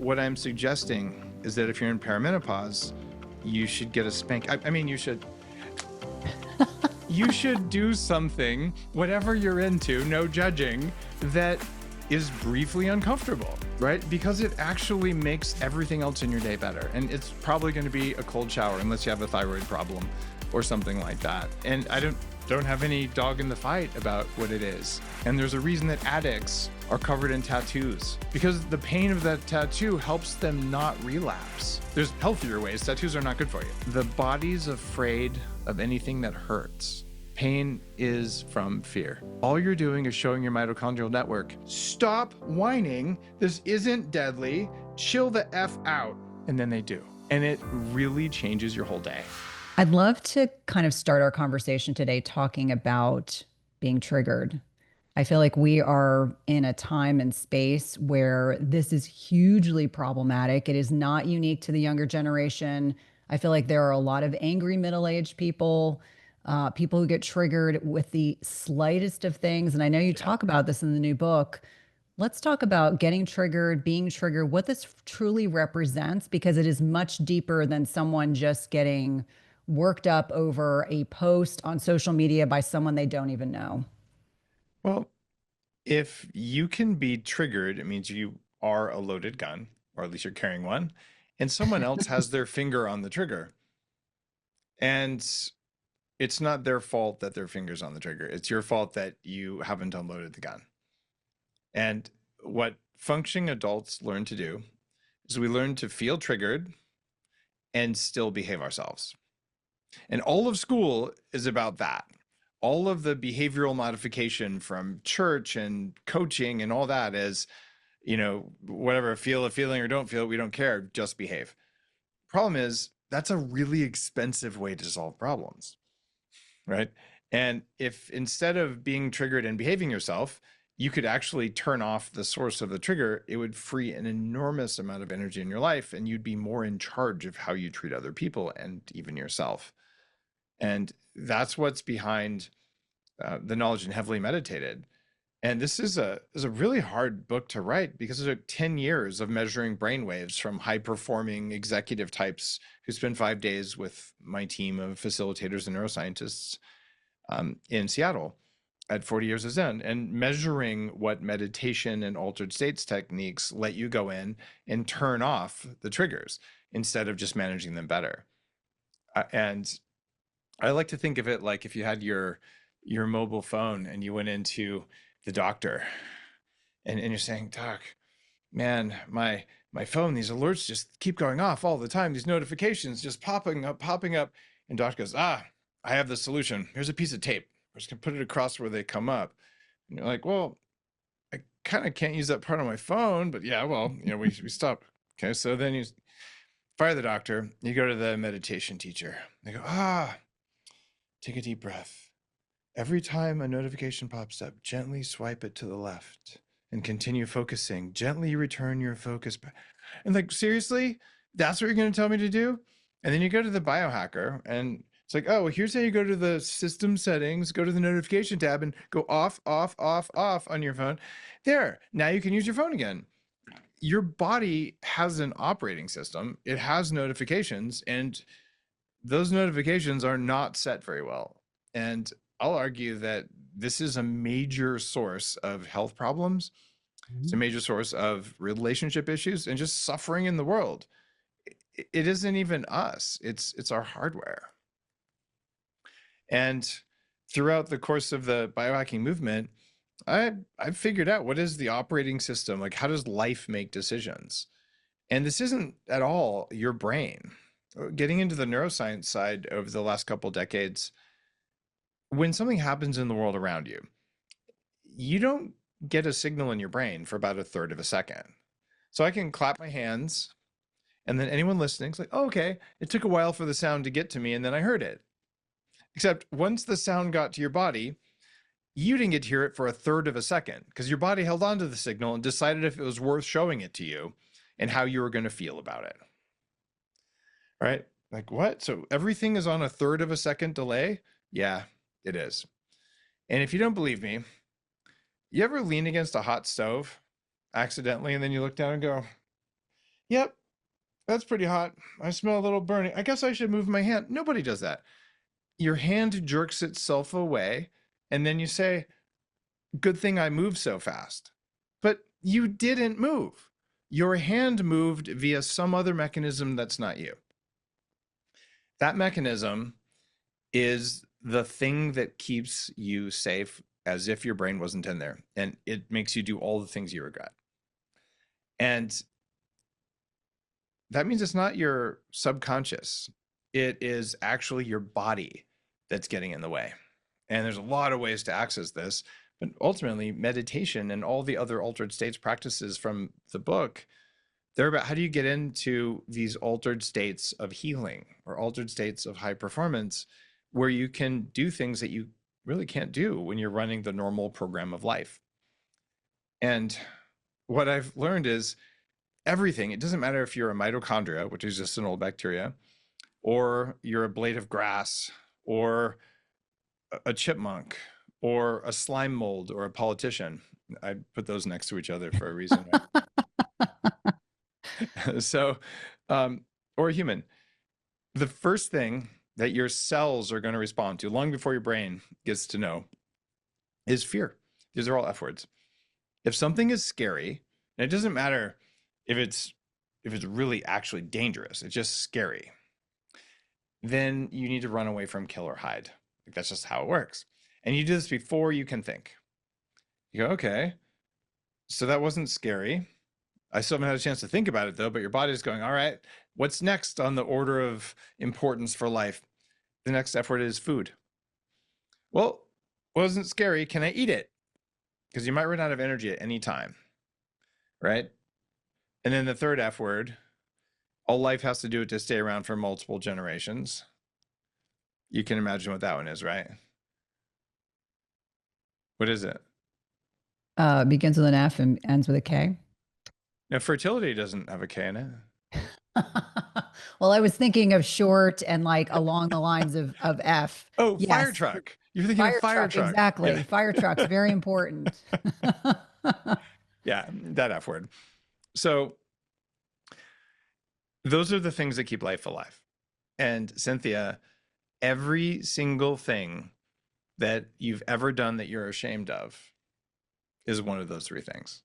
what I'm suggesting is that if you're in perimenopause, you should get a spank. I mean, you should do something, whatever you're into, no judging, that is briefly uncomfortable, right? Because it actually makes everything else in your day better. And it's probably going to be a cold shower unless you have a thyroid problem or something like that. And I don't have any dog in the fight about what it is. And there's a reason that addicts are covered in tattoos, because the pain of that tattoo helps them not relapse. There's healthier ways. Tattoos are not good for you. The body's afraid of anything that hurts. Pain is from fear. All you're doing is showing your mitochondrial network, stop whining. This isn't deadly. Chill the F out. And then they do. And it really changes your whole day. I'd love to kind of start our conversation today talking about being triggered. I feel like we are in a time and space where this is hugely problematic. It is not unique to the younger generation. I feel like there are a lot of angry middle-aged people, people who get triggered with the slightest of things. And I know you talk about this in the new book. Let's talk about getting triggered, being triggered, what this truly represents, because it is much deeper than someone just getting worked up over a post on social media by someone they don't even know. Well, if you can be triggered, it means you are a loaded gun, or at least you're carrying one, and someone else has their finger on the trigger. And it's not their fault that their finger's on the trigger. It's your fault that you haven't unloaded the gun. And what functioning adults learn to do is we learn to feel triggered and still behave ourselves. And all of school is about that. All of the behavioral modification from church and coaching and all that is, whatever, feel a feeling or don't feel it, we don't care, just behave. Problem is, that's a really expensive way to solve problems, right? And if instead of being triggered and behaving yourself, you could actually turn off the source of the trigger, it would free an enormous amount of energy in your life, and you'd be more in charge of how you treat other people and even yourself. And that's what's behind the knowledge in Heavily Meditated. And this is a really hard book to write because it took 10 years of measuring brainwaves from high-performing executive types who spend 5 days with my team of facilitators and neuroscientists in Seattle at 40 years of Zen, and measuring what meditation and altered states techniques let you go in and turn off the triggers instead of just managing them better. And I like to think of it like if you had your mobile phone and you went into the doctor and you're saying, Doc, man, my phone, these alerts just keep going off all the time. These notifications just popping up. And doctor goes, I have the solution. Here's a piece of tape. We're just gonna put it across where they come up. And you're like, well, I kind of can't use that part on my phone, but yeah, well, we stop. Okay, so then you fire the doctor. You go to the meditation teacher. They go, take a deep breath. Every time a notification pops up, gently swipe it to the left and continue focusing. Gently return your focus back. And like, seriously, that's what you're going to tell me to do? And then you go to the biohacker and it's like, oh, well, here's how you go to the system settings, go to the notification tab and go off on your phone. There, now you can use your phone again. Your body has an operating system. It has notifications, and those notifications are not set very well. And I'll argue that this is a major source of health problems. It's a major source of relationship issues and just suffering in the world. It isn't even us. It's our hardware. And throughout the course of the biohacking movement, I've figured out what is the operating system, like how does life make decisions? And this isn't at all your brain. Getting into the neuroscience side over the last couple of decades, when something happens in the world around you, you don't get a signal in your brain for about a third of a second. So I can clap my hands, and then anyone listening is like, oh, okay, it took a while for the sound to get to me, and then I heard it. Except once the sound got to your body, you didn't get to hear it for a third of a second because your body held on to the signal and decided if it was worth showing it to you and how you were going to feel about it. Right? Like, what? So everything is on a third of a second delay? Yeah, it is. And if you don't believe me, you ever lean against a hot stove accidentally and then you look down and go, Yep, that's pretty hot. I smell a little burning. I guess I should move my hand. Nobody does that. Your hand jerks itself away, and then you say, good thing I moved so fast. But you didn't move. Your hand moved via some other mechanism that's not you. That mechanism is the thing that keeps you safe, as if your brain wasn't in there. And it makes you do all the things you regret. And that means it's not your subconscious. It is actually your body that's getting in the way. And there's a lot of ways to access this, but ultimately meditation and all the other altered states practices from the book, they're about how do you get into these altered states of healing or altered states of high performance where you can do things that you really can't do when you're running the normal program of life. And what I've learned is everything, it doesn't matter if you're a mitochondria, which is just an old bacteria, or you're a blade of grass, or a chipmunk, or a slime mold, or a politician. I put those next to each other for a reason, right? So, or a human. The first thing that your cells are going to respond to, long before your brain gets to know, is fear. These are all F words. If something is scary, and it doesn't matter if it's really actually dangerous, it's just scary, then you need to run away from, kill, or hide. Like, that's just how it works. And you do this before you can think. You go, okay, so that wasn't scary. I still haven't had a chance to think about it though, but your body's going, all right, what's next on the order of importance for life? The next F word is food. Well, wasn't scary. Can I eat it? Because you might run out of energy at any time, right? And then the third F word, all life has to do to stay around for multiple generations. You can imagine what that one is, right? What is it? Begins with an F and ends with a K. Now, fertility doesn't have a K in it. Well, I was thinking of short and like along the lines of F. Oh, fire Yes, truck. You're thinking of fire fire truck, truck. exactly. Yeah. Fire trucks, very important. Yeah, that F word. So those are the things that keep life alive. And Cynthia, every single thing that you've ever done that you're ashamed of is one of those three things.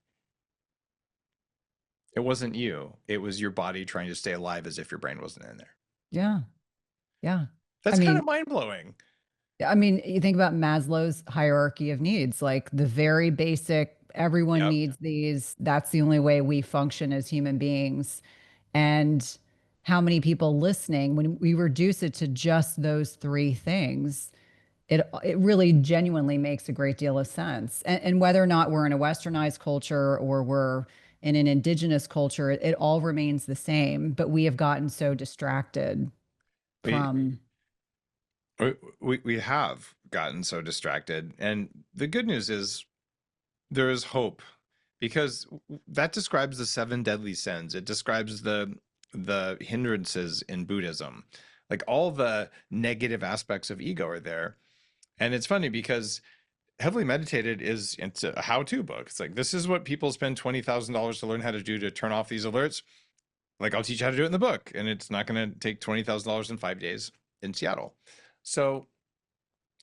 It wasn't you. It was your body trying to stay alive as if your brain wasn't in there. Yeah, yeah. I That's kind mean, of mind blowing. you think about Maslow's hierarchy of needs, like the very basic, everyone Yep. needs these. That's the only way we function as human beings. And how many people listening, when we reduce it to just those three things, it really genuinely makes a great deal of sense. And whether or not we're in a westernized culture or we're in an indigenous culture, it all remains the same. But we have gotten so distracted We, from, we have gotten so distracted. And the good news is there is hope, because that describes the seven deadly sins. It describes the hindrances in Buddhism. Like, all the negative aspects of ego are there. And it's funny because Heavily Meditated it's a how-to book. It's like, this is what people spend $20,000 to learn how to do to turn off these alerts. Like, I'll teach you how to do it in the book, and it's not going to take $20,000 in 5 days in Seattle. So,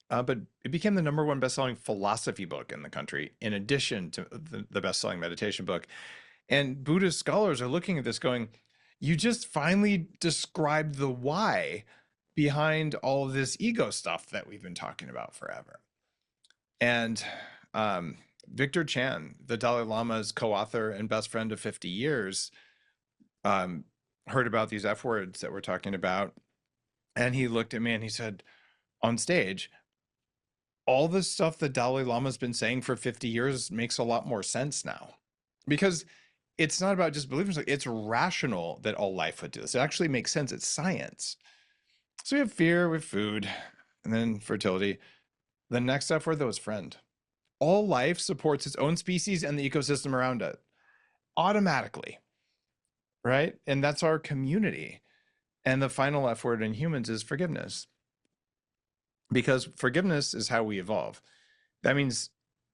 but it became the number one best-selling philosophy book in the country, in addition to the best-selling meditation book. And Buddhist scholars are looking at this going, you just finally described the why behind all of this ego stuff that we've been talking about forever. And Victor Chan, the Dalai Lama's co-author and best friend of 50 years, heard about these F words that we're talking about. And he looked at me and he said, on stage, all the stuff that Dalai Lama's been saying for 50 years makes a lot more sense now. Because it's not about just believing, it's rational that all life would do this. It actually makes sense. It's science. So we have fear, we have food, and then fertility. The next F word, though, is friend. All life supports its own species and the ecosystem around it automatically, right? And that's our community. And the final F word in humans is forgiveness, because forgiveness is how we evolve. That means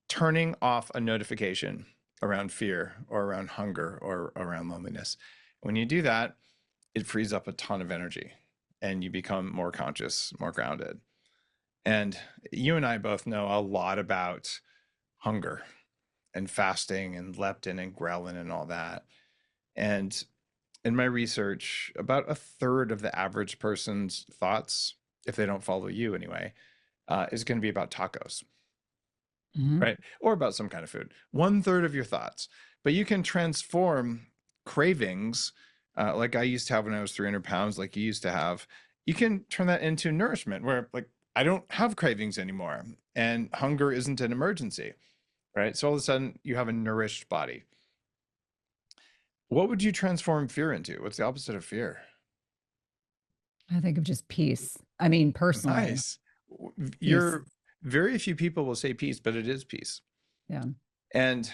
turning off a notification around fear or around hunger or around loneliness. When you do that, it frees up a ton of energy and you become more conscious, more grounded. And you and I both know a lot about hunger and fasting and leptin and ghrelin and all that. And in my research, about a third of the average person's thoughts, if they don't follow you anyway, is going to be about tacos, Mhm. right? Or about some kind of food. One third of your thoughts. But you can transform cravings, like I used to have when I was 300 pounds, like you used to have. You can turn that into nourishment where, like, I don't have cravings anymore and hunger isn't an emergency, right? So all of a sudden you have a nourished body. What would you transform fear into? What's the opposite of fear? I think of just peace. I mean, personally, Nice. peace. You're very few people will say peace, but it is peace. Yeah. And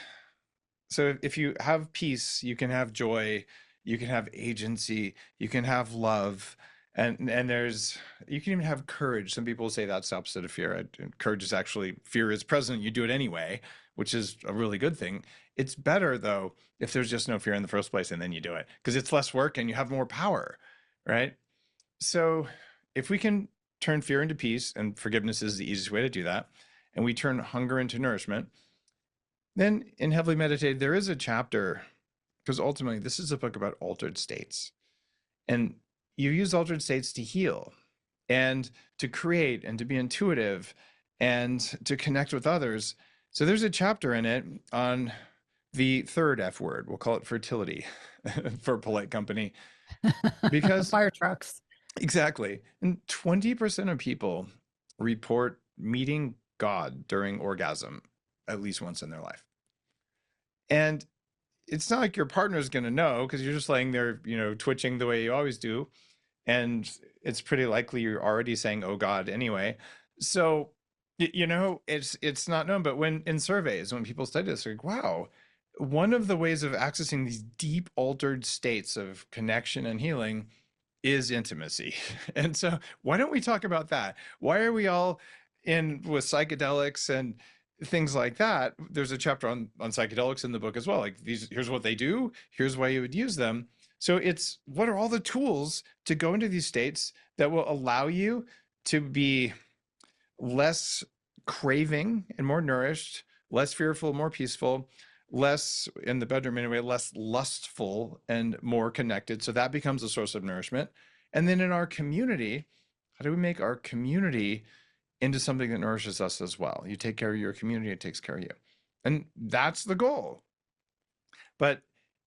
so if you have peace, you can have joy, you can have agency, you can have love, and there's you can even have courage. Some people say that's the opposite of fear. And courage is actually fear is present, you do it anyway, which is a really good thing. It's better though if there's just no fear in the first place and then you do it because it's less work and you have more power, right? So if we can turn fear into peace, and forgiveness is the easiest way to do that, and we turn hunger into nourishment, then in Heavily Meditated, there is a chapter, because ultimately this is a book about altered states. And you use altered states to heal and to create and to be intuitive and to connect with others. So there's a chapter in it on the third F word. We'll call it fertility for polite company. Because Fire trucks. exactly. And 20% of people report meeting God during orgasm at least once in their life. And it's not like your partner's going to know because you're just laying there, twitching the way you always do. And it's pretty likely you're already saying, oh God, anyway. So, it's not known. But when in surveys, when people study this, they're like, wow, one of the ways of accessing these deep altered states of connection and healing is intimacy. And so why don't we talk about that? Why are we all in with psychedelics and things like that? There's a chapter on psychedelics in the book as well. Like here's what they do, here's why you would use them. So it's what are all the tools to go into these states that will allow you to be less craving and more nourished, less fearful, more peaceful, less in the bedroom anyway, less lustful and more connected. So that becomes a source of nourishment. And then in our community, how do we make our community into something that nourishes us as well? You take care of your community, it takes care of you. And that's the goal. But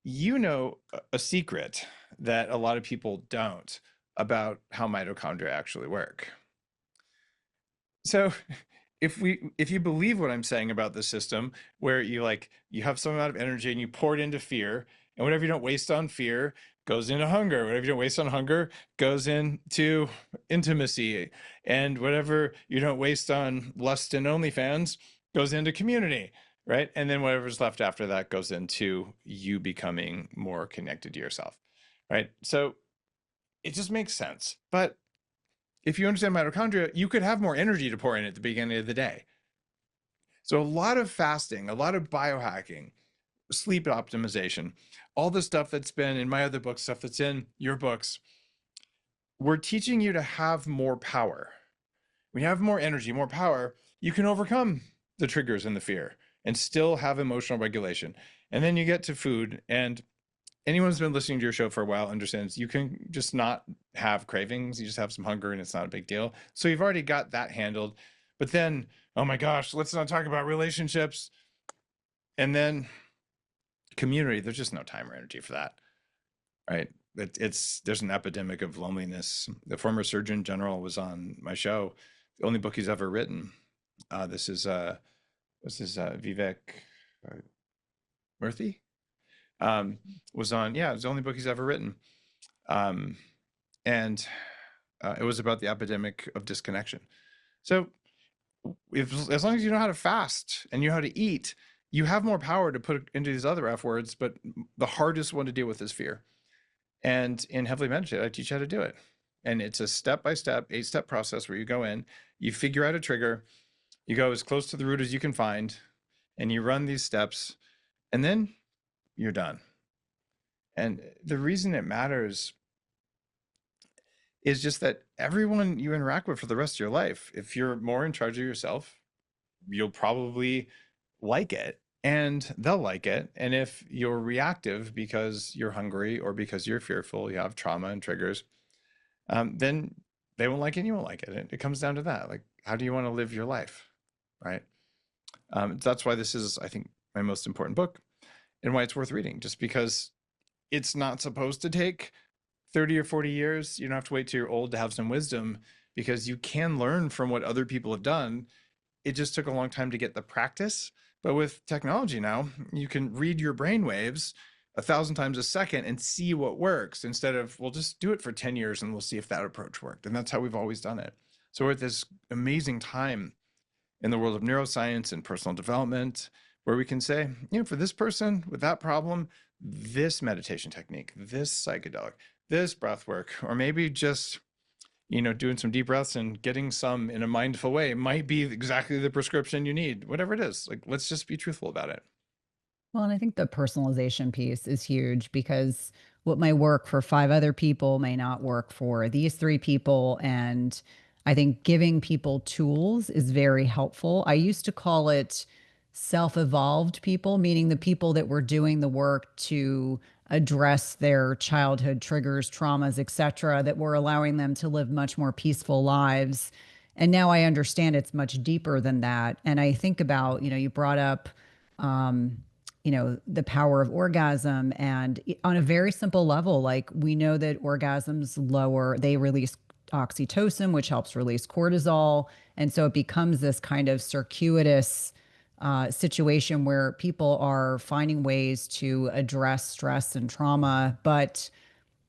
a secret that a lot of people don't about how mitochondria actually work. So if you believe what I'm saying about the system, where you have some amount of energy and you pour it into fear, and whatever you don't waste on fear goes into hunger, whatever you don't waste on hunger goes into intimacy, and whatever you don't waste on lust and OnlyFans goes into community, right? And then whatever's left after that goes into you becoming more connected to yourself, right? So it just makes sense. But if you understand mitochondria, you could have more energy to pour in at the beginning of the day. So a lot of fasting, a lot of biohacking, sleep optimization, all the stuff that's been in my other books, stuff that's in your books, we're teaching you to have more power. When you have more energy, more power, you can overcome the triggers and the fear and still have emotional regulation. And then you get to food, and anyone who's been listening to your show for a while understands you can just not have cravings. You just have some hunger and it's not a big deal. So you've already got that handled. But then, oh my gosh, let's not talk about relationships. And then community, there's just no time or energy for that, right? There's an epidemic of loneliness. The former Surgeon General was on my show. The only book he's ever written. Vivek uh, Murthy? Was on, yeah, it was the only book he's ever written. Um, and it was about the epidemic of disconnection. So as long as you know how to fast and you know how to eat, you have more power to put into these other F words, but the hardest one to deal with is fear. And in Heavily Meditated, I teach you how to do it. And it's a step-by-step, 8-step process where you go in, you figure out a trigger, you go as close to the root as you can find, and you run these steps, and then you're done. And the reason it matters is just that everyone you interact with for the rest of your life, if you're more in charge of yourself, you'll probably like it and they'll like it. And if you're reactive because you're hungry or because you're fearful, you have trauma and triggers, then they won't like it and you won't like it. It comes down to that. Like, how do you want to live your life? Right. That's why this is, I think, my most important book and why it's worth reading, just because it's not supposed to take 30 or 40 years. You don't have to wait till you're old to have some wisdom because you can learn from what other people have done. It just took a long time to get the practice. But with technology now, you can read your brain waves 1,000 times a second and see what works instead of, we'll just do it for 10 years and we'll see if that approach worked. And that's how we've always done it. So we're at this amazing time in the world of neuroscience and personal development where we can say, for this person with that problem, this meditation technique, this psychedelic, this breath work, or maybe just doing some deep breaths and getting some in a mindful way might be exactly the prescription you need, whatever it is. Like, let's just be truthful about it. Well, and I think the personalization piece is huge because what might work for five other people may not work for these three people. And I think giving people tools is very helpful. I used to call it self evolved people, meaning the people that were doing the work to address their childhood triggers, traumas, et cetera, that were allowing them to live much more peaceful lives. And now I understand it's much deeper than that. And I think about, you brought up, um, the power of orgasm. And on a very simple level, like we know that orgasms they release oxytocin, which helps release cortisol. And so it becomes this kind of circuitous situation where people are finding ways to address stress and trauma, but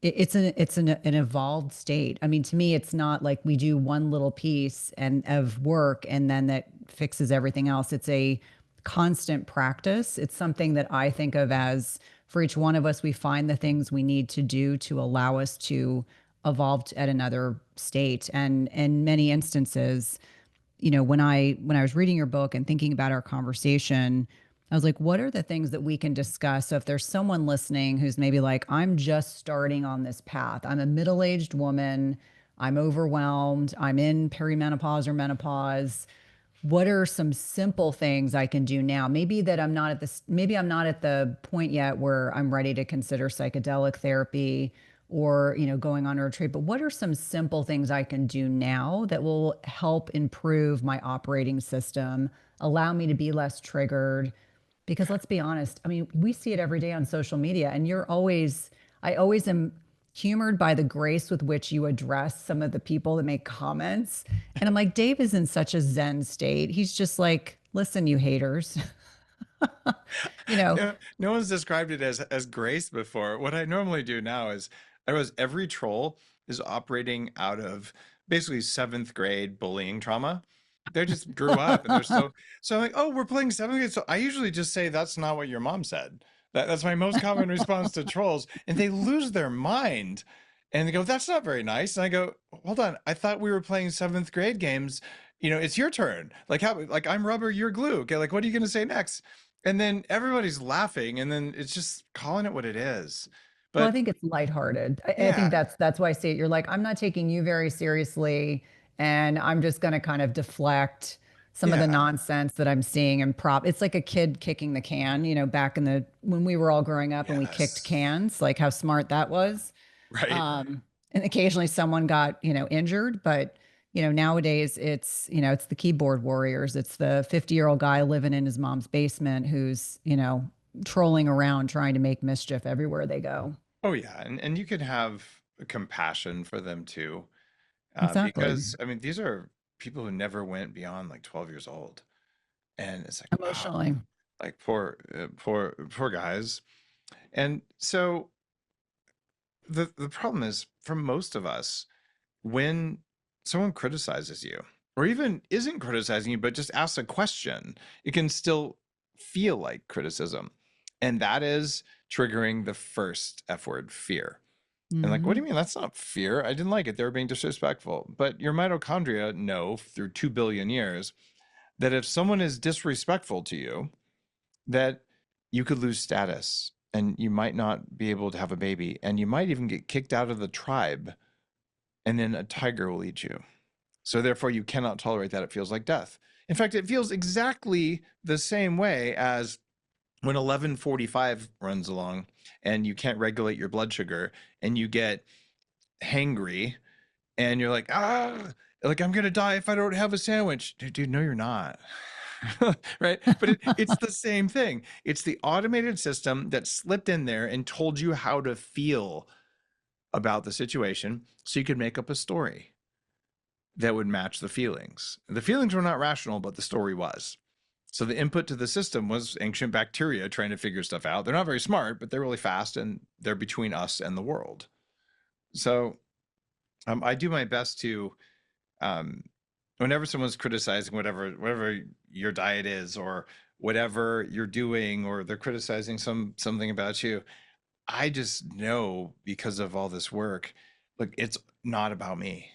it's an evolved state. I mean, to me, it's not like we do one little piece and of work and then that fixes everything else. It's a constant practice. It's something that I think of as for each one of us, we find the things we need to do to allow us to evolve at another state. And in many instances, when I was reading your book and thinking about our conversation, I was like, what are the things that we can discuss? So if there's someone listening who's maybe like, I'm just starting on this path, I'm a middle-aged woman, I'm overwhelmed, I'm in perimenopause or menopause. What are some simple things I can do now? Maybe I'm not at the point yet where I'm ready to consider psychedelic therapy or, going on a retreat, but what are some simple things I can do now that will help improve my operating system, allow me to be less triggered? Because let's be honest, I mean, we see it every day on social media, and I always am humored by the grace with which you address some of the people that make comments. And I'm like, Dave is in such a Zen state. He's just like, listen, you haters, you know, No one's described it as grace before. What I normally do now is I realize every troll is operating out of basically seventh grade bullying trauma. They just grew up and they're so I'm like, oh, we're playing seventh grade. So I usually just say that's not what your mom said. That's my most common response to trolls. And they lose their mind. And they go, that's not very nice. And I go, hold on. I thought we were playing seventh grade games. It's your turn. Like like I'm rubber, you're glue. Okay, like what are you gonna say next? And then everybody's laughing, and then it's just calling it what it is. Well, I But think it's lighthearted. I think yeah, that's why I say it. You're like, I'm not taking you very seriously, and I'm just going to kind of deflect some of the yeah, nonsense that I'm seeing and prop. It's like a kid kicking the can, back in the when we were all growing up and we kicked yes, cans, like how smart that was. right. And occasionally someone got, injured, but nowadays it's the keyboard warriors. It's the 50-year-old guy living in his mom's basement who's, trolling around trying to make mischief everywhere they go. Oh yeah, and you can have compassion for them too, Exactly. because I mean these are people who never went beyond like 12 years old, and it's like wow, Emotionally. like poor guys. And so the problem is for most of us, when someone criticizes you or even isn't criticizing you but just asks a question, it can still feel like criticism, and that is triggering the first F word, fear. And like, what do Hmm. you mean that's not fear? I didn't like it, they were being disrespectful. But your mitochondria know through 2 billion years that if someone is disrespectful to you, that you could lose status, and you might not be able to have a baby, and you might even get kicked out of the tribe, and then a tiger will eat you. So therefore, you cannot tolerate that. It feels like death. In fact, it feels exactly the same way as when 11:45 runs along and you can't regulate your blood sugar and you get hangry and you're like, like I'm gonna die if I don't have a sandwich. Dude, no, you're not. Right? But it's the same thing. It's the automated system that slipped in there and told you how to feel about the situation so you could make up a story that would match the feelings. The feelings were not rational, but the story was. So the input to the system was ancient bacteria trying to figure stuff out. They're not very smart, but they're really fast, and they're between us and the world. So I do my best to, um, whenever someone's criticizing whatever your diet is or whatever you're doing, or they're criticizing something about you, I just know because of all this work, look, it's not about me.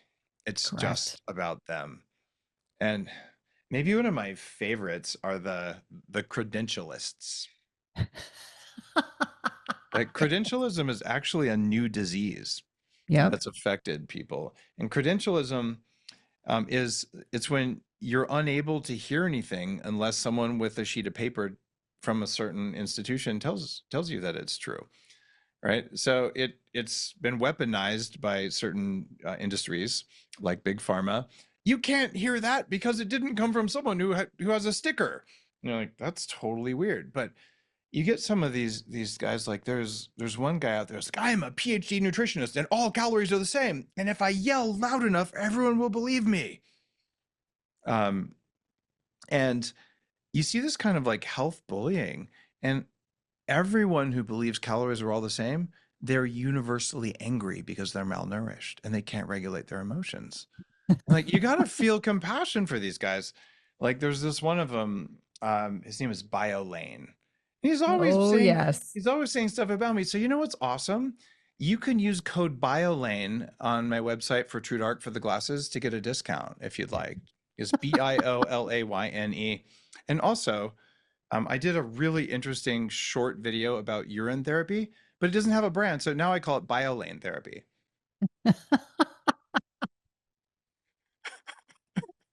It's Correct. just about them. And maybe one of my favorites are the credentialists. Like credentialism is actually a new disease Yep. that's affected people. And credentialism is it's when you're unable to hear anything unless someone with a sheet of paper from a certain institution tells you that it's true. Right. So it's been weaponized by certain industries like big pharma. You can't hear that because it didn't come from someone who has a sticker. You're like, that's totally weird. But you get some of these guys, like there's one guy out there that's like, I am a PhD nutritionist and all calories are the same. And if I yell loud enough, everyone will believe me. Um, and you see this kind of like health bullying, and everyone who believes calories are all the same, they're universally angry because they're malnourished and they can't regulate their emotions. Like you got to feel compassion for these guys. Like there's this one of them. His name is Biolane. He's always Oh, saying yes. he's always saying stuff about me. So you know what's awesome? You can use code Biolane on my website for True Dark for the glasses to get a discount if you'd like. It's BIOLAYNE. And also, I did a really interesting short video about urine therapy, but it doesn't have a brand, so now I call it Biolane therapy.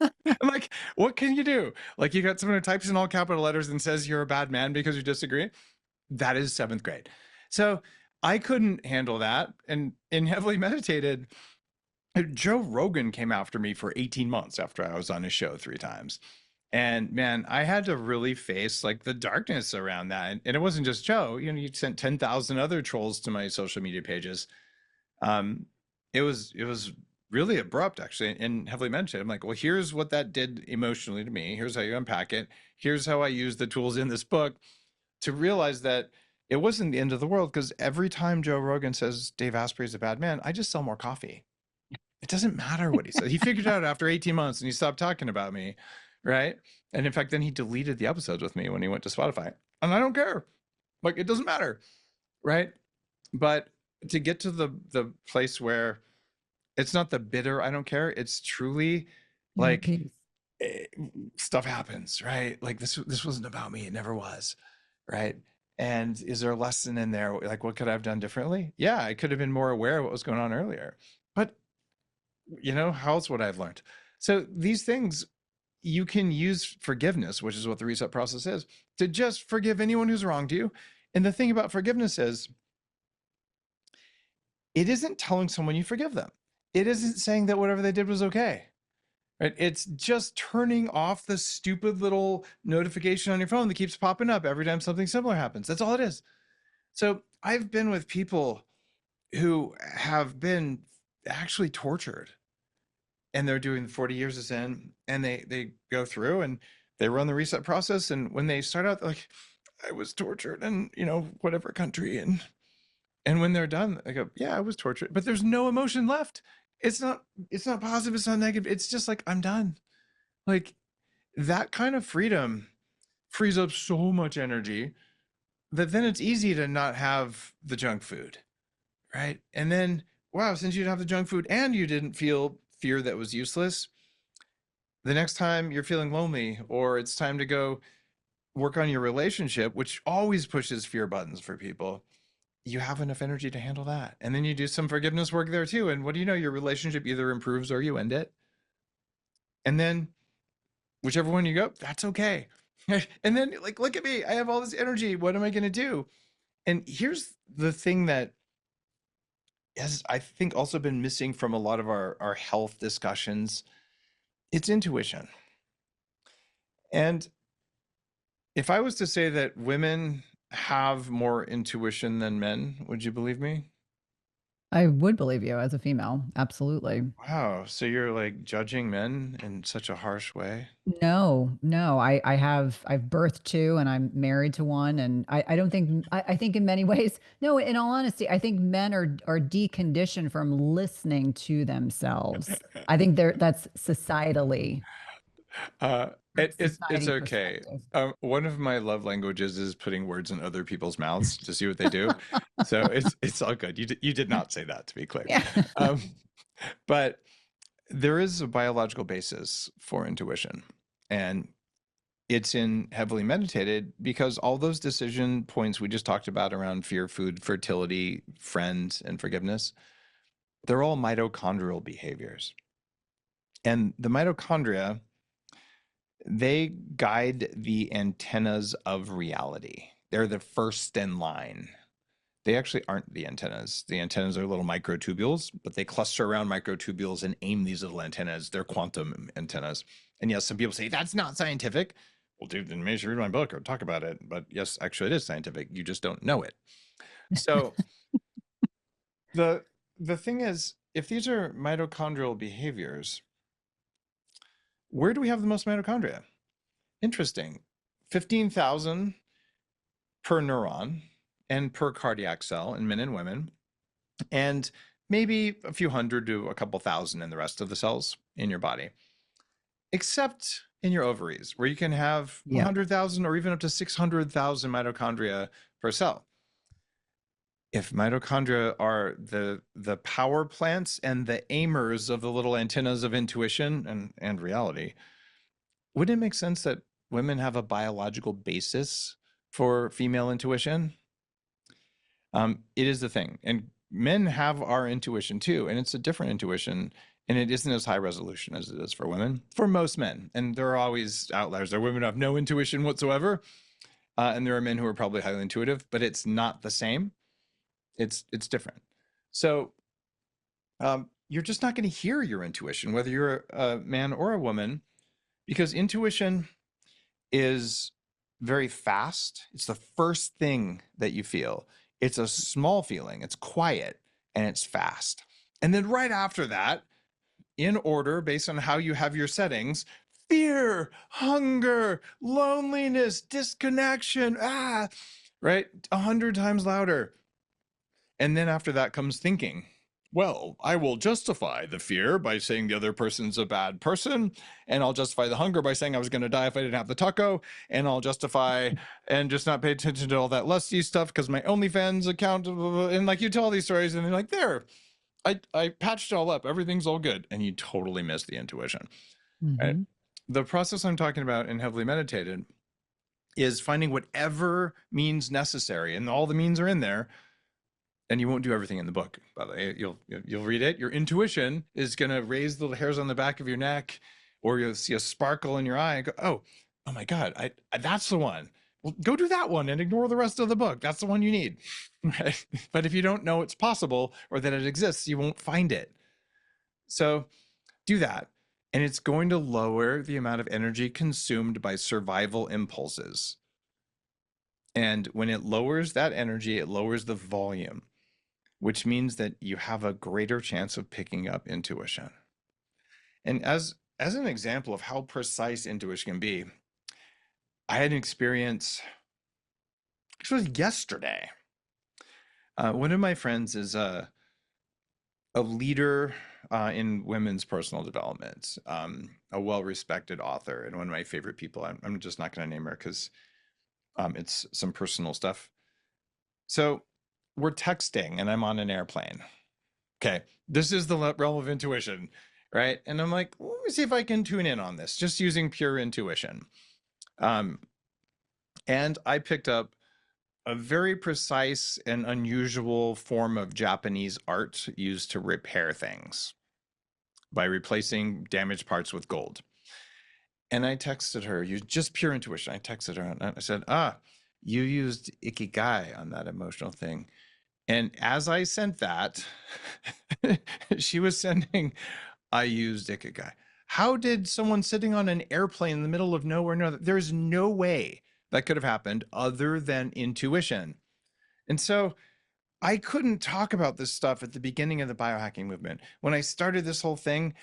I'm like, what can you do? Like, you got someone who types in all capital letters and says you're a bad man because you disagree. That is seventh grade. So I couldn't handle that, and heavily meditated. Joe Rogan came after me for 18 months after I was on his show 3 times. And man, I had to really face like the darkness around that. And it wasn't just Joe, you know, you sent 10,000 other trolls to my social media pages. Um, it was really abrupt actually and heavily mentioned. I'm like, well, here's what that did emotionally to me. Here's how you unpack it. Here's how I use the tools in this book to realize that it wasn't the end of the world, because every time Joe Rogan says Dave Asprey is a bad man, I just sell more coffee. It doesn't matter what he said. He figured it out after 18 months and he stopped talking about me. Right. And in fact, then he deleted the episodes with me when he went to Spotify. And I don't care. Like, it doesn't matter. Right. But to get to the place where it's not the bitter, I don't care. It's truly Inner like peace. eh, stuff happens, right? Like this wasn't about me. It never was. Right. And is there a lesson in there? Like, what could I have done differently? Yeah, I could have been more aware of what was going on earlier. But how else would I have learned? So these things, you can use forgiveness, which is what the reset process is, to just forgive anyone who's wronged you. And the thing about forgiveness is, it isn't telling someone you forgive them. It isn't saying that whatever they did was okay. Right? It's just turning off the stupid little notification on your phone that keeps popping up every time something similar happens. That's all it is. So I've been with people who have been actually tortured, and they're doing 40 years of Zen, and they go through and they run the reset process. And when they start out, they're like, I was tortured in, whatever country. And when they're done, I go, yeah, I was tortured, but there's no emotion left. It's not positive. It's not negative. It's just like, I'm done. Like, that kind of freedom frees up so much energy that then it's easy to not have the junk food. Right. And then, wow, since you didn't have the junk food and you didn't feel fear that was useless, the next time you're feeling lonely or it's time to go work on your relationship, which always pushes fear buttons for people, you have enough energy to handle that. And then you do some forgiveness work there too. And what do you know? Your relationship either improves or you end it. And then whichever one you go, that's okay. And then, like, look at me. I have all this energy. What am I going to do? And here's the thing that has, I think, also been missing from a lot of our health discussions. It's intuition. And if I was to say that women have more intuition than men, would you believe me? I would believe you as a female. Absolutely. Wow. So you're like judging men in such a harsh way? No, no, I've birthed two and I'm married to one. And I don't think, I think in many ways, no, in all honesty, I think men are deconditioned from listening to themselves. I think that's societally, Uh, from a it's society okay. perspective. One of my love languages is putting words in other people's mouths to see what they do. So it's all good. You did not say that, to be clear. Yeah. Um, but there is a biological basis for intuition, and it's in heavily meditated because all those decision points we just talked about around fear, food, fertility, friends, and forgiveness, they're all mitochondrial behaviors. And the mitochondria, they guide the antennas of reality. They're the first in line. They actually aren't the antennas. The antennas are little microtubules, but they cluster around microtubules and aim these little antennas. They're quantum antennas. And yes, some people say that's not scientific. Well, dude, then maybe you should read my book or talk about it. But yes, actually, it is scientific. You just don't know it. So the the thing is, if these are mitochondrial behaviors, where do we have the most mitochondria? Interesting. 15,000 per neuron and per cardiac cell in men and women, and maybe a few hundred to a couple thousand in the rest of the cells in your body, except in your ovaries, where you can have Yeah. 100,000 or even up to 600,000 mitochondria per cell. If mitochondria are the power plants and the aimers of the little antennas of intuition and reality, wouldn't it make sense that women have a biological basis for female intuition? It is the thing. And men have our intuition too, and it's a different intuition. And it isn't as high resolution as it is for women, for most men. And there are always outliers. There are women who have no intuition whatsoever. And there are men who are probably highly intuitive, but it's not the same. It's different. So you're just not going to hear your intuition, whether you're a man or a woman, because intuition is very fast. It's the first thing that you feel. It's a small feeling, it's quiet, and it's fast. And then right after that, in order, based on how you have your settings, fear, hunger, loneliness, disconnection, right? 100 times louder. And then after that comes thinking. Well, I will justify the fear by saying the other person's a bad person, and I'll justify the hunger by saying I was going to die if I didn't have the taco, and I'll justify and just not pay attention to all that lusty stuff because my OnlyFans account, and like you tell all these stories, and they're like, there, I patched it all up, everything's all good, and you totally miss the intuition. Right? Hmm. The process I'm talking about in heavily meditated is finding whatever means necessary, and all the means are in there, and you won't do everything in the book, by the way. You'll read it. Your intuition is going to raise the hairs on the back of your neck, or you'll see a sparkle in your eye and go, oh my God, I that's the one. Well, go do that one and ignore the rest of the book. That's the one you need. Right? But if you don't know it's possible or that it exists, you won't find it. So do that. And it's going to lower the amount of energy consumed by survival impulses. And when it lowers that energy, it lowers the volume, which means that you have a greater chance of picking up intuition. And as an example of how precise intuition can be, I had an experience, actually yesterday. One of my friends is a leader in women's personal development, a well-respected author, and one of my favorite people. I'm just not going to name her because it's some personal stuff. So we're texting, and I'm on an airplane. Okay, this is the realm of intuition, right? And I'm like, let me see if I can tune in on this, just using pure intuition. Um, And I picked up a very precise and unusual form of Japanese art used to repair things by replacing damaged parts with gold. And I texted her, you just pure intuition. I texted her and I said, you used ikigai on that emotional thing. And as I sent that, she was sending, I used ikigai. How did someone sitting on an airplane in the middle of nowhere know that? There's no way that could have happened other than intuition. And so I couldn't talk about this stuff at the beginning of the biohacking movement. When I started this whole thing,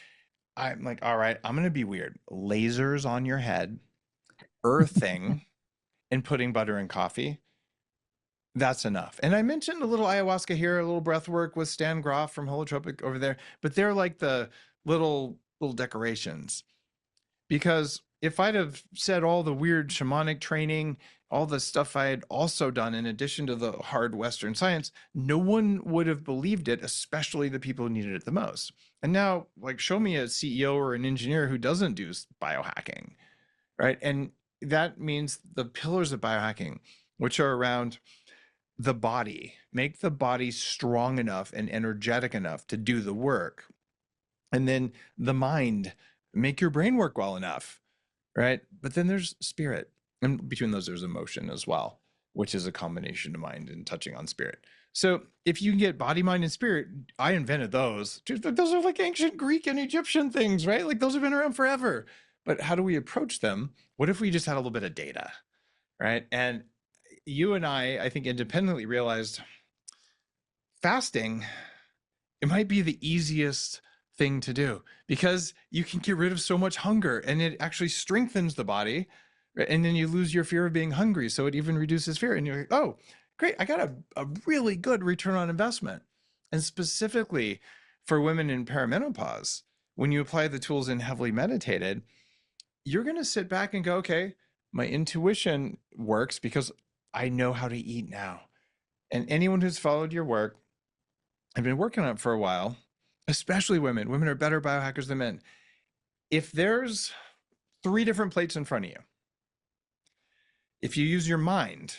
I'm like, all right, I'm going to be weird. Lasers on your head, earthing, and putting butter in coffee. That's enough. And I mentioned a little ayahuasca here, a little breath work with Stan Groff from Holotropic over there, but they're like the little decorations. Because if I'd have said all the weird shamanic training, all the stuff I had also done in addition to the hard Western science, no one would have believed it, especially the people who needed it the most. And now, like, show me a CEO or an engineer who doesn't do biohacking, right? And that means the pillars of biohacking, which are around the body, make the body strong enough and energetic enough to do the work. And then the mind, make your brain work well enough, right? But then there's spirit. And between those, there's emotion as well, which is a combination of mind and touching on spirit. So if you can get body, mind, and spirit, I invented those. Those are like ancient Greek and Egyptian things, right? Like those have been around forever. But how do we approach them? What if we just had a little bit of data, right? And you and I think, independently realized fasting, it might be the easiest thing to do because you can get rid of so much hunger and it actually strengthens the body. Right? And then you lose your fear of being hungry. So it even reduces fear. And you're like, oh, great. I got a really good return on investment. And specifically for women in perimenopause, when you apply the tools in heavily meditated, you're going to sit back and go, okay, my intuition works because I know how to eat now. And anyone who's followed your work, I've been working on it for a while, especially women. Women are better biohackers than men. If there's 3 different plates in front of you, if you use your mind,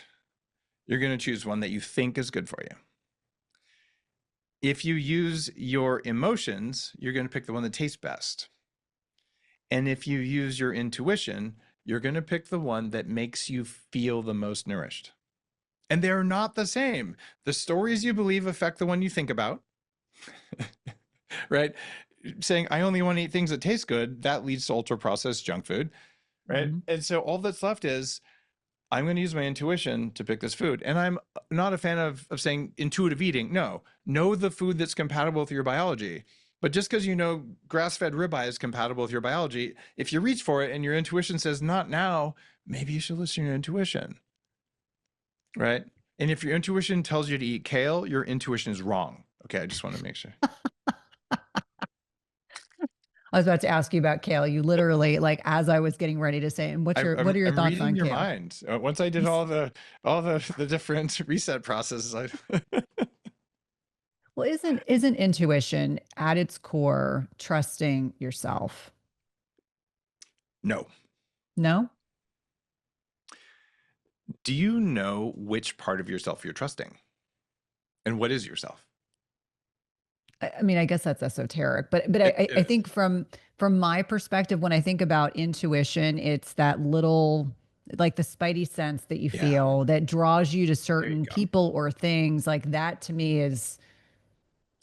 you're going to choose one that you think is good for you. If you use your emotions, you're going to pick the one that tastes best. And if you use your intuition, you're going to pick the one that makes you feel the most nourished. And they're not the same. The stories you believe affect the one you think about, right? Saying, I only want to eat things that taste good, that leads to ultra processed junk food, right? Mm-hmm. And so all that's left is, I'm going to use my intuition to pick this food. And I'm not a fan of saying intuitive eating. No, know the food that's compatible with your biology. But just because you know grass-fed ribeye is compatible with your biology, if you reach for it and your intuition says not now, maybe you should listen to your intuition, right? And if your intuition tells you to eat kale, your intuition is wrong. Okay, I just want to make sure. I was about to ask you about kale. You literally, like, as I was getting ready to say, and what are your I'm thoughts reading on your kale? mind. Once I did all the different reset processes, I Well, isn't intuition at its core trusting yourself? no. No? Do you know which part of yourself you're trusting? And what is yourself? I mean, I guess that's esoteric, but It I is. think from my perspective, when I think about intuition, it's that little, like the spidey sense that you Yeah, feel that draws you to there you certain go. people or things. Like that to me is,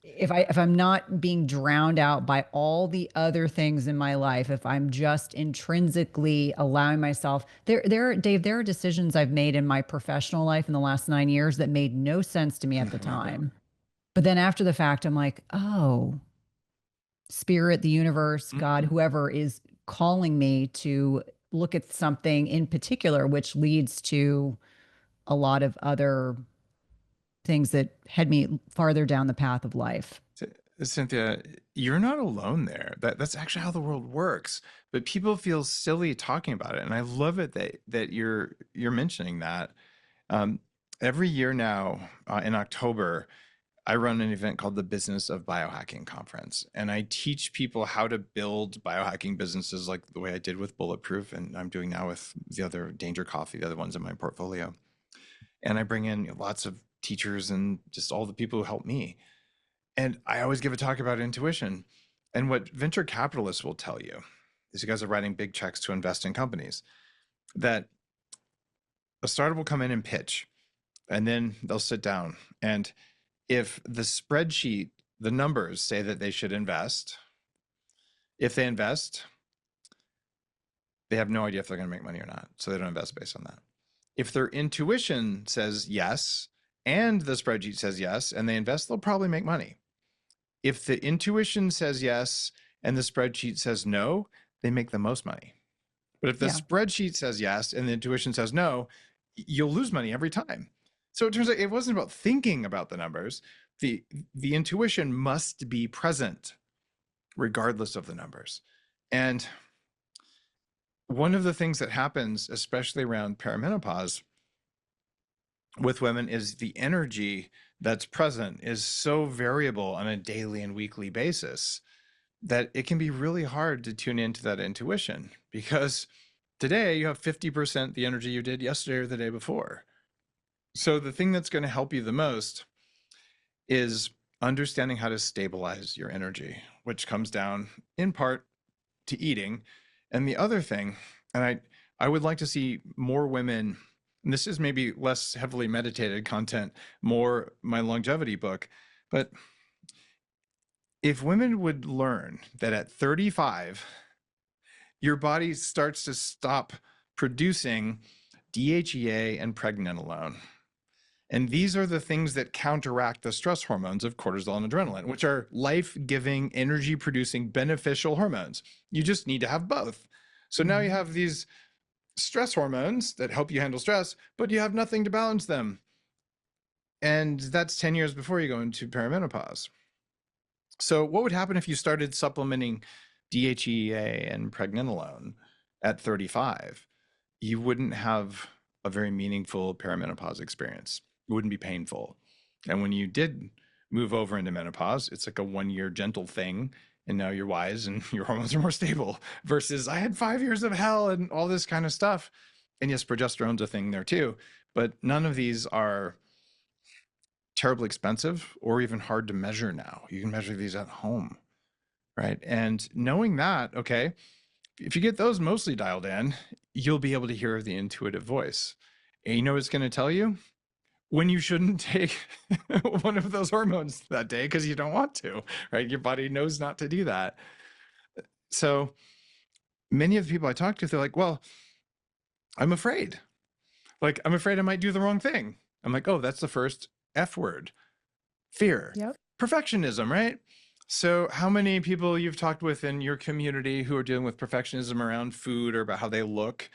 if I'm not being drowned out by all the other things in my life, if I'm just intrinsically allowing myself, Dave, there are decisions I've made in my professional life in the last 9 years that made no sense to me at the I bet. time. But then after the fact, I'm like, oh, spirit, the universe, God, Mhm. whoever is calling me to look at something in particular, which leads to a lot of other things that head me farther down the path of life. Cynthia, you're not alone there. That's actually how the world works. But people feel silly talking about it, and I love it that you're mentioning that. Um, every year now, in October, I run an event called the Business of Biohacking Conference, and I teach people how to build biohacking businesses like the way I did with Bulletproof, and I'm doing now with the other Danger Coffee, the other ones in my portfolio. And I bring in lots of teachers and just all the people who help me. And I always give a talk about intuition. And what venture capitalists will tell you is, you guys are writing big checks to invest in companies, that a startup will come in and pitch, and then they'll sit down. And if the spreadsheet, the numbers say that they should invest, if they invest, they have no idea if they're going to make money or not. So they don't invest based on that. If their intuition says yes, and the spreadsheet says yes, and they invest, they'll probably make money. If the intuition says yes, and the spreadsheet says no, they make the most money. But if the spreadsheet says yes, and the intuition says no, you'll lose money every time. So it turns out it wasn't about thinking about the numbers. The intuition must be present regardless of the numbers. And one of the things that happens, especially around perimenopause with women, is the energy that's present is so variable on a daily and weekly basis that it can be really hard to tune into that intuition, because today you have 50% the energy you did yesterday or the day before. So the thing that's going to help you the most is understanding how to stabilize your energy, which comes down in part to eating. And the other thing, and I would like to see more women, and this is maybe less heavily meditated content, more my longevity book, but if women would learn that at 35, your body starts to stop producing DHEA and pregnenolone. And these are the things that counteract the stress hormones of cortisol and adrenaline, which are life-giving, energy-producing, beneficial hormones. You just need to have both. So now you have these stress hormones that help you handle stress, but you have nothing to balance them. And that's 10 years before you go into perimenopause. So what would happen if you started supplementing DHEA and pregnenolone at 35? You wouldn't have a very meaningful perimenopause experience. It wouldn't be painful. And when you did move over into menopause, it's like a 1-year gentle thing. And now you're wise and your hormones are more stable, versus I had 5 years of hell and all this kind of stuff. And yes, progesterone's a thing there too, but none of these are terribly expensive or even hard to measure now. You can measure these at home, right? And knowing that, okay, if you get those mostly dialed in, you'll be able to hear the intuitive voice. And you know what it's going to tell you? When you shouldn't take one of those hormones that day because you don't want to, right? Your body knows not to do that. So many of the people I talk to, they're like, well, I'm afraid. Like, I'm afraid I might do the wrong thing. I'm like, oh, that's the first F word. Fear. Yep. Perfectionism, right? So how many people you've talked with in your community who are dealing with perfectionism around food or about how they look?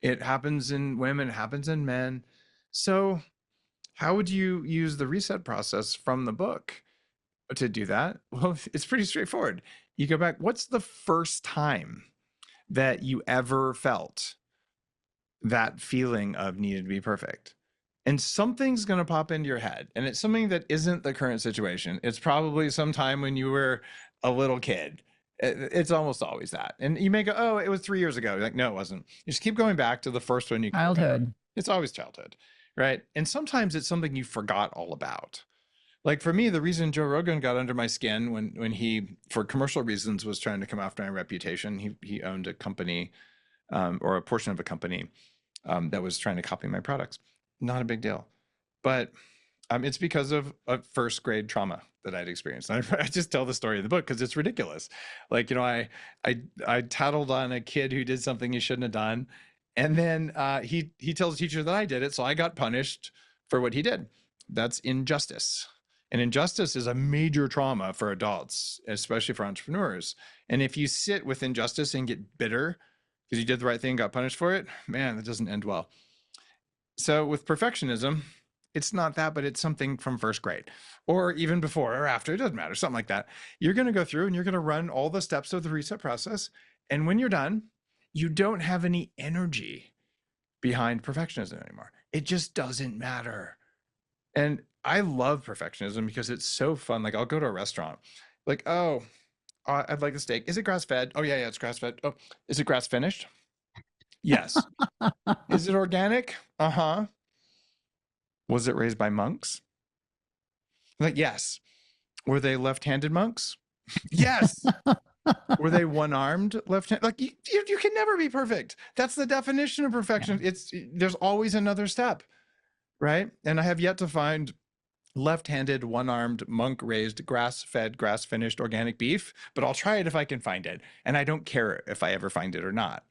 It happens in women, it happens in men. So how would you use the reset process from the book to do that? Well, it's pretty straightforward. You go back, what's the first time that you ever felt that feeling of needed to be perfect? And something's going to pop into your head, and it's something that isn't the current situation. It's probably sometime when you were a little kid. It's almost always that. And you may go, oh, it was 3 years ago. You're like, no, it wasn't. You just keep going back to the first one you can remember. Childhood. It's always childhood, right? And sometimes it's something you forgot all about. Like for me, the reason Joe Rogan got under my skin when he, for commercial reasons, was trying to come after my reputation. He owned a company, or a portion of a company, that was trying to copy my products. Not a big deal, but it's because of a first grade trauma that I'd experienced. And I just tell the story in the book because it's ridiculous. Like, you know, I tattled on a kid who did something he shouldn't have done, and then he tells the teacher that I did it, so I got punished for what he did. That's injustice. And injustice is a major trauma for adults, especially for entrepreneurs. And if you sit with injustice and get bitter because you did the right thing, got punished for it, man, that doesn't end well. So with perfectionism, it's not that, but it's something from first grade or even before or after. It doesn't matter, something like that. You're going to go through and you're going to run all the steps of the reset process. And when you're done, you don't have any energy behind perfectionism anymore. It just doesn't matter. And I love perfectionism because it's so fun. Like I'll go to a restaurant, like, oh, I'd like a steak. Is it grass fed? Oh yeah, it's grass fed. Oh, is it grass finished? Yes. Is it organic? Uh-huh. Was it raised by monks? Like, yes. Were they left-handed monks? Yes. Were they one-armed left-handed? Like you can never be perfect. That's the definition of Yeah. perfection. There's always another step, right? And I have yet to find left-handed, one-armed, monk-raised, grass-fed, grass-finished organic beef, but I'll try it if I can find it. And I don't care if I ever find it or not,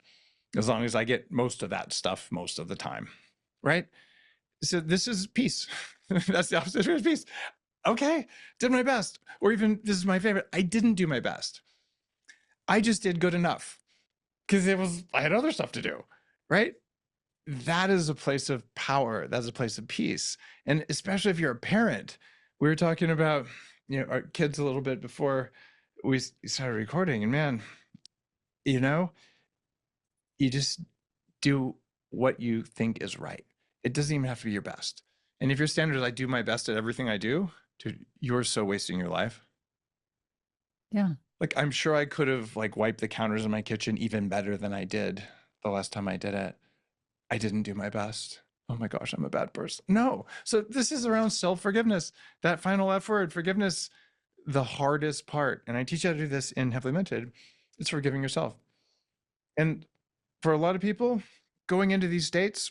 as long as I get most of that stuff most of the time, right? So this is peace. That's the opposite of peace. Okay, did my best. Or even, this is my favorite, I didn't do my best. I just did good enough because I had other stuff to do, right? That is a place of power. That's a place of peace. And especially if you're a parent, we were talking about, our kids a little bit before we started recording, and man, you know, you just do what you think is right. It doesn't even have to be your best. And if your standard is I do my best at everything I do, dude, you're so wasting your life. Yeah. Like I'm sure I could have like wiped the counters in my kitchen even better than I did the last time I did it. I didn't do my best. Oh my gosh, I'm a bad person. No. So this is around self-forgiveness. That final F word, forgiveness, the hardest part. And I teach you how to do this in Heavily Mentored. It's forgiving yourself. And for a lot of people going into these states,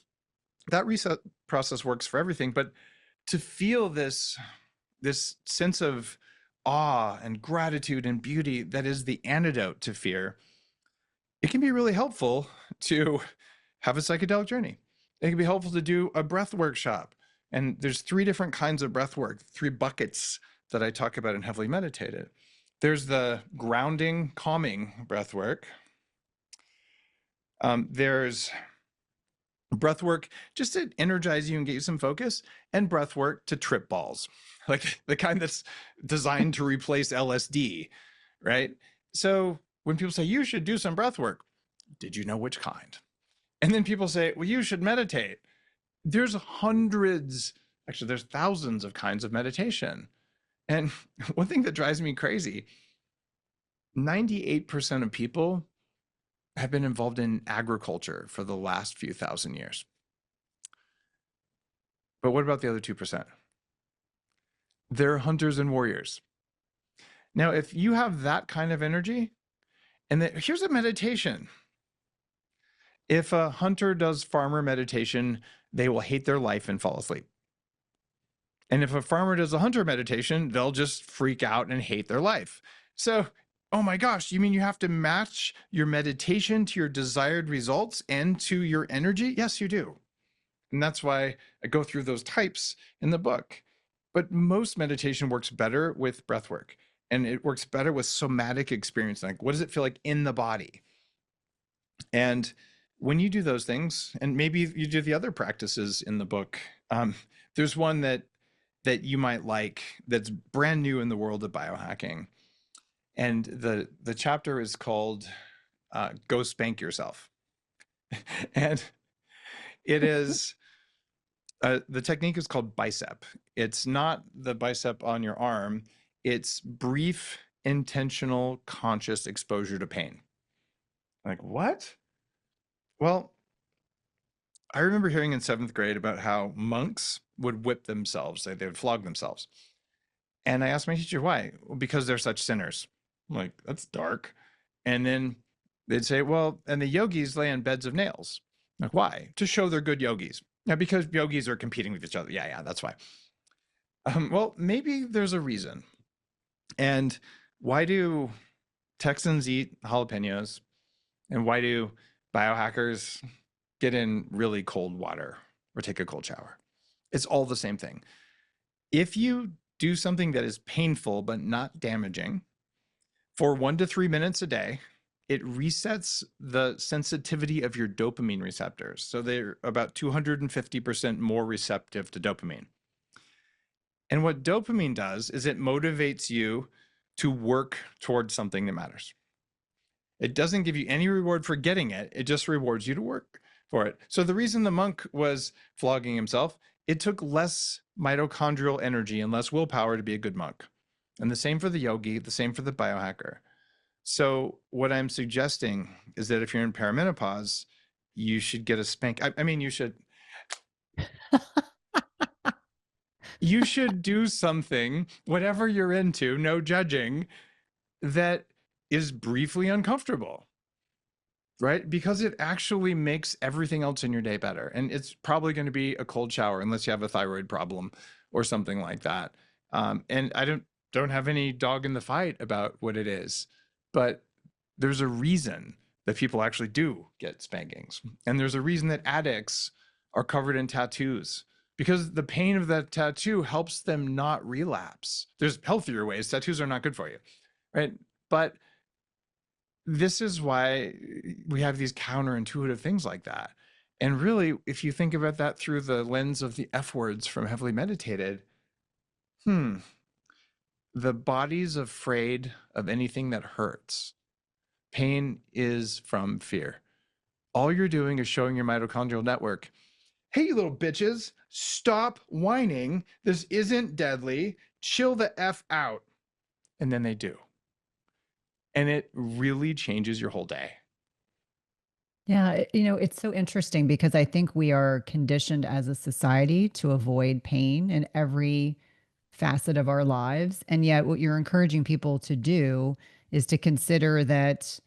that reset process works for everything. But to feel this sense of awe and gratitude and beauty that is the antidote to fear, it can be really helpful to have a psychedelic journey. It can be helpful to do a breath workshop. And there's 3 different kinds of breath work, 3 buckets that I talk about in Heavily Meditated. There's the grounding, calming breath work. There's breath work just to energize you and get you some focus, and breath work to trip balls, like the kind that's designed to replace LSD, right? So when people say you should do some breath work, did you know which kind? And then people say, well, you should meditate. There's hundreds, actually, there's thousands of kinds of meditation. And one thing that drives me crazy, 98% of people have been involved in agriculture for the last few thousand years. But what about the other 2%? They're hunters and warriors. Now, if you have that kind of energy, and here's a meditation. If a hunter does farmer meditation, they will hate their life and fall asleep. And if a farmer does a hunter meditation, they'll just freak out and hate their life. So, oh my gosh, you mean you have to match your meditation to your desired results and to your energy? Yes, you do. And that's why I go through those types in the book. But most meditation works better with breath work, and it works better with somatic experience. Like, what does it feel like in the body? And when you do those things, and maybe you do the other practices in the book, there's one that you might like that's brand new in the world of biohacking. And the chapter is called Go Spank Yourself. And it is the technique is called bicep. It's not the bicep on your arm. It's brief, intentional, conscious exposure to pain. Like, what? Well, I remember hearing in 7th grade about how monks would whip themselves, they would flog themselves. And I asked my teacher why. Well, because they're such sinners. I'm like, that's dark. And then they'd say, well, and the yogis lay on beds of nails. I'm like, why? To show they're good yogis. Now, because yogis are competing with each other. Yeah, that's why. Well, maybe there's a reason. And why do Texans eat jalapenos? And why do biohackers get in really cold water or take a cold shower? It's all the same thing. If you do something that is painful but not damaging for 1 to 3 minutes a day, it resets the sensitivity of your dopamine receptors. So they're about 250% more receptive to dopamine. And what dopamine does is it motivates you to work towards something that matters. It doesn't give you any reward for getting it. It just rewards you to work for it. So the reason the monk was flogging himself It took less mitochondrial energy and less willpower to be a good monk. And the same for the yogi, the same for the biohacker. So what I'm suggesting is that if you're in perimenopause, you should get a spank. I mean, you should do something, whatever you're into, no judging, that is briefly uncomfortable, right? Because it actually makes everything else in your day better. And it's probably going to be a cold shower unless you have a thyroid problem or something like that. And I don't have any dog in the fight about what it is, but there's a reason that people actually do get spankings. And there's a reason that addicts are covered in tattoos, because the pain of that tattoo helps them not relapse. There's healthier ways. Tattoos are not good for you, right? But this is why we have these counterintuitive things like that. And really, if you think about that through the lens of the F words from Heavily Meditated, the body's afraid of anything that hurts. Pain is from fear. All you're doing is showing your mitochondrial network, hey, you little bitches, stop whining. This isn't deadly. Chill the F out. And then they do. And it really changes your whole day. Yeah, it's so interesting because I think we are conditioned as a society to avoid pain in every facet of our lives. And yet, what you're encouraging people to do is to consider that,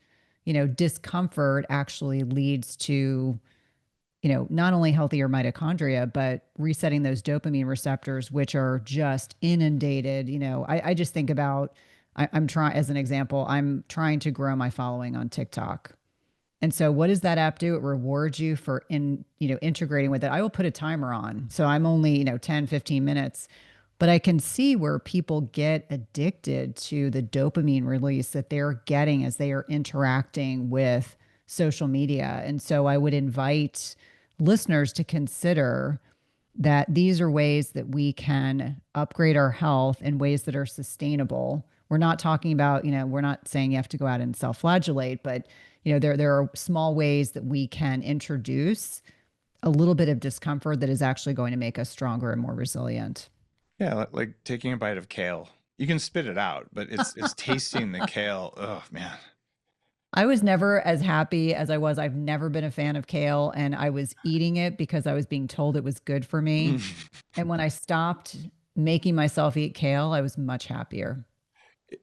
discomfort actually leads to, not only healthier mitochondria, but resetting those dopamine receptors, which are just inundated. I just think about, I'm trying, as an example, I'm trying to grow my following on TikTok. And so what does that app do? It rewards you for integrating with it. I will put a timer on. So I'm only, 10, 15 minutes, but I can see where people get addicted to the dopamine release that they're getting as they are interacting with social media. And so I would invite listeners to consider that these are ways that we can upgrade our health in ways that are sustainable. We're not talking about, we're not saying you have to go out and self-flagellate, but there are small ways that we can introduce a little bit of discomfort that is actually going to make us stronger and more resilient. Yeah, like taking a bite of kale. You can spit it out, but it's tasting the kale. Oh man. I was never as happy as I was. I've never been a fan of kale, and I was eating it because I was being told it was good for me. And when I stopped making myself eat kale, I was much happier.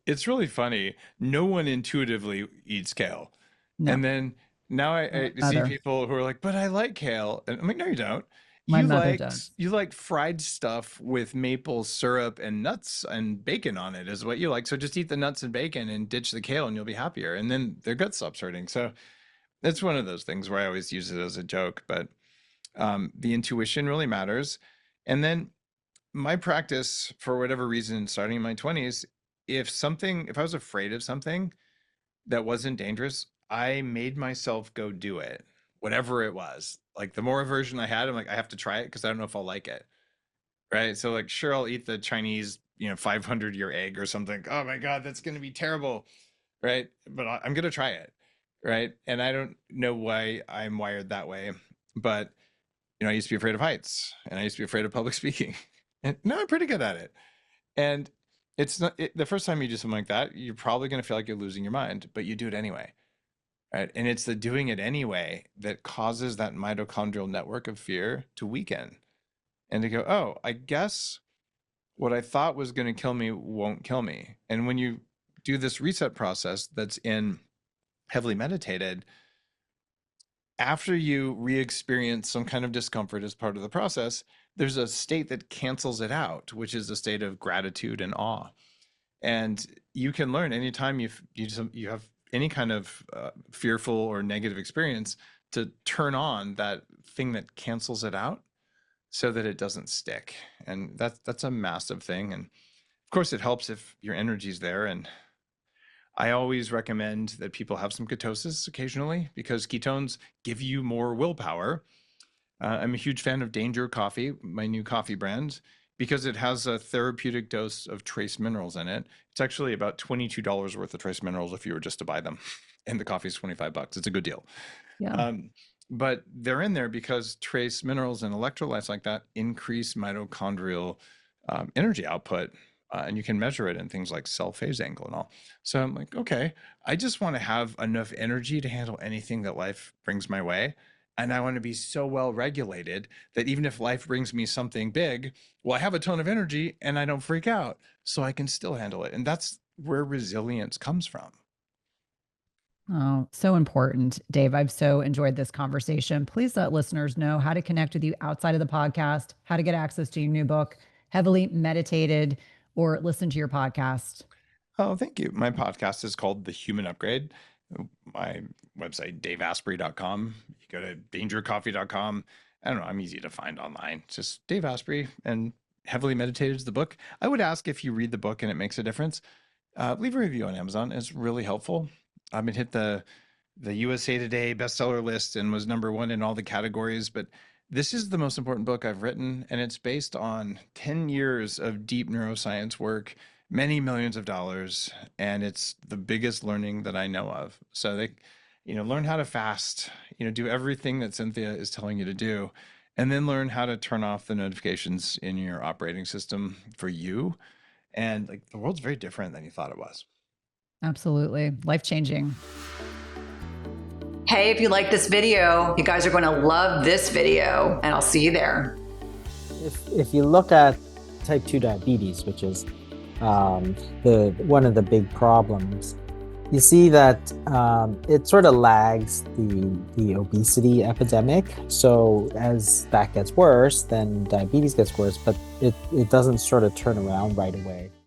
It's really funny. No one intuitively eats kale. No, And then now my I see mother. people who are like, but I like kale. And I'm like, no, you don't. My You mother like does. you like fried stuff with maple syrup and nuts and bacon on it is what you like. So just eat the nuts and bacon and ditch the kale and you'll be happier. And then their gut stops hurting. So it's one of those things where I always use it as a joke, but the intuition really matters. And then my practice, for whatever reason, starting in my 20s, if I was afraid of something that wasn't dangerous, I made myself go do it, whatever it was. Like the more aversion I had, I'm like, I have to try it because I don't know if I'll like it. Right. So, like, sure, I'll eat the Chinese, 500-year egg or something. Oh my God, that's going to be terrible. Right. But I'm going to try it. Right. And I don't know why I'm wired that way. But, I used to be afraid of heights and I used to be afraid of public speaking. And now I'm pretty good at it. And it's not the first time you do something like that, you're probably going to feel like you're losing your mind, but you do it anyway. Right. And it's the doing it anyway that causes that mitochondrial network of fear to weaken and to go, oh, I guess what I thought was going to kill me won't kill me. And when you do this reset process that's in Heavily Meditated, after you re-experience some kind of discomfort as part of the process, there's a state that cancels it out, which is a state of gratitude and awe. And you can learn anytime you have any kind of fearful or negative experience to turn on that thing that cancels it out so that it doesn't stick. And that's a massive thing. And of course, it helps if your energy's there. And I always recommend that people have some ketosis occasionally because ketones give you more willpower. I'm a huge fan of Danger Coffee, my new coffee brand, because it has a therapeutic dose of trace minerals in it. It's actually about $22 worth of trace minerals if you were just to buy them. And the coffee is $25. It's a good deal. Yeah. Um, but they're in there because trace minerals and electrolytes like that increase mitochondrial energy output. And you can measure it in things like cell phase angle and all. So I'm like, okay, I just want to have enough energy to handle anything that life brings my way. And I want to be so well regulated that even if life brings me something big, well, I have a ton of energy and I don't freak out. So I can still handle it. And that's where resilience comes from. Oh, so important, Dave. I've so enjoyed this conversation. Please let listeners know how to connect with you outside of the podcast, how to get access to your new book, Heavily Meditated, or listen to your podcast. Oh, thank you. My podcast is called The Human Upgrade. My website, daveasprey.com. You go to dangercoffee.com. I don't know. I'm easy to find online. It's just Dave Asprey, and Heavily Meditated is the book. I would ask, if you read the book and it makes a difference, leave a review on Amazon. It's really helpful. I've been hit the USA Today bestseller list and was #1 in all the categories. But this is the most important book I've written, and it's based on 10 years of deep neuroscience work, many millions of dollars, and it's the biggest learning that I know of. So they, learn how to fast, do everything that Cynthia is telling you to do, and then learn how to turn off the notifications in your operating system for you. And like, the world's very different than you thought it was. Absolutely. Life changing. Hey, if you like this video, you guys are going to love this video, and I'll see you there. If you look at type 2 diabetes, which is one of the big problems, you see that it sort of lags the obesity epidemic. So as that gets worse, then diabetes gets worse, but it doesn't sort of turn around right away.